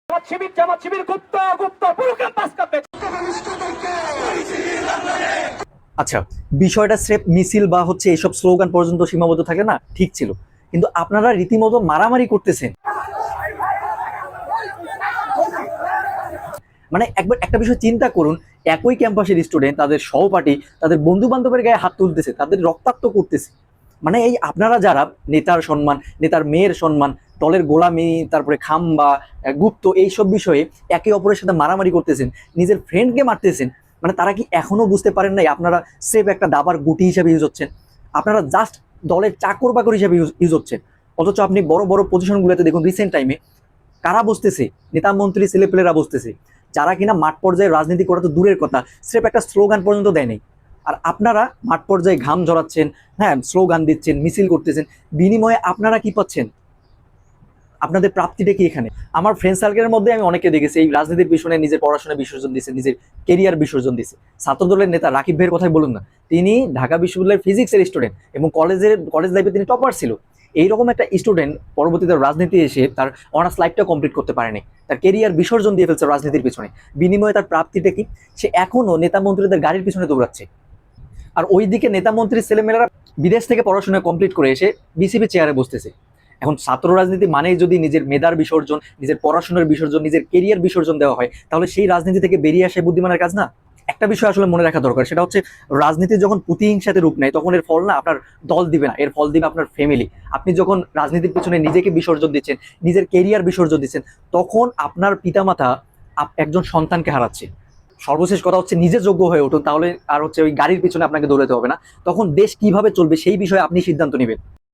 জামাত শিবির গুপ্ত গুপ্ত পুরো ক্যাম্পাস কাঁপবে। আচ্ছা, বিষয়টা স্রেফ মিছিল বা এইসব স্লোগান পর্যন্ত সীমাবদ্ধ থাকলে না ঠিক ছিল, কিন্তু আপনারা রীতিমতো মারামারি করতেছেন। মানে একবার একটা বিষয় চিন্তা করুন, একই ক্যাম্পাসের স্টুডেন্ট তাদের সহপাঠী তাদের বন্ধু বান্ধবের গায়ে হাত তুলতেছে, তাদের রক্তাক্ত করতেছে। মানে এই আপনারা যারা নেতার সম্মান, নেতার মেয়ের সম্মান, দলের গোলামি, তারপরে খাম্বা, গুপ্ত, এইসব বিষয়ে একে অপরের সাথে মারামারি করতেছেন, নিজের ফ্রেন্ডকে মারতেছেন। মানে তারা কি এখনো বুঝতে পারেন নাই আপনারা সেফ একটা দাবার গুটি হিসাবে ইউজ হচ্ছেন? আপনারা জাস্ট দলের চাকর বাকর হিসাবে ইউজ হচ্ছেন। অথচ আপনি বড় বড় পজিশনগুলোতে দেখুন, রিসেন্ট টাইমে কারা বসতেছে? নেতা মন্ত্রী ছেলেপেলেরা বসতেছে, যারা কিনা মাঠ পর্যায়ে রাজনীতি করা তো দূরের কথা, স্রেফ একটা স্লোগান পর্যন্ত দেয় নাই। আর আপনারা মাঠ পর্যায়ে ঘাম ঝরাচ্ছেন, হ্যাঁ, স্লোগান দিচ্ছেন, মিছিল করতেছেন, বিনিময়ে আপনারা কি পাচ্ছেন? আপনাদের প্রাপ্তিটা কি এখানে? আমার ফ্রেন্ড সার্কেলের মধ্যে আমি অনেকে দেখেছি এই রাজনীতির পিছনে নিজের পড়াশোনা বিসর্জন দিচ্ছে, নিজের কেরিয়ার বিসর্জন দিচ্ছে। ছাত্রদলের নেতা রাকিব ভাইয়ের কথাই বলুন না, তিনি ঢাকা বিশ্ববিদ্যালয়ের ফিজিক্সের স্টুডেন্ট এবং কলেজ লাইফে তিনি টপার ছিল। এইরকম একটা স্টুডেন্ট পরবর্তীতে রাজনীতি এসে তার অনার্স লাইফটা কমপ্লিট করতে পারেনি, তার কেরিয়ার বিসর্জন দিয়ে ফেলছে রাজনীতির পিছনে। বিনিময়ে তার প্রাপ্তিটা কি? সে এখনো নেতা মন্ত্রীদের গাড়ির পিছনে দৌড়াচ্ছে। আর ওইদিকে নেতা মন্ত্রীর ছেলেমেয়েরা বিদেশ থেকে পড়াশোনা কমপ্লিট করে এসে বিসিবি চেয়ারে বসতেছে। এখন ছাত্র রাজনীতি মানেই যদি নিজের মেধার বিসর্জন, নিজের পড়াশোনার বিসর্জন, নিজের কেরিয়ার বিসর্জন দেওয়া হয়, তাহলে সেই রাজনীতি থেকে বেরিয়ে আসে বুদ্ধিমানের কাজ না? একটা বিষয় আসলে মনে রাখা দরকার, সেটা হচ্ছে রাজনীতি যখন প্রতিহিংসাতে রূপ নেয় তখন এর ফল না আপনার দল দিবে না, এর ফল দিবে আপনার ফ্যামিলি। আপনি যখন রাজনীতির পিছনে নিজেকে বিসর্জন দিচ্ছেন, নিজের কেরিয়ার বিসর্জন দিচ্ছেন, তখন আপনার পিতামাতা একজন সন্তানকে হারাচ্ছে। সর্বশেষ কথা হচ্ছে নিজে যোগ্য হয়ে উঠুন, তাহলে আর ওই গাড়ির পিছনে আপনাকে দৌড়াতে হবে না। তখন দেশ কিভাবে চলবে সেই বিষয়ে আপনি সিদ্ধান্ত নেবেন।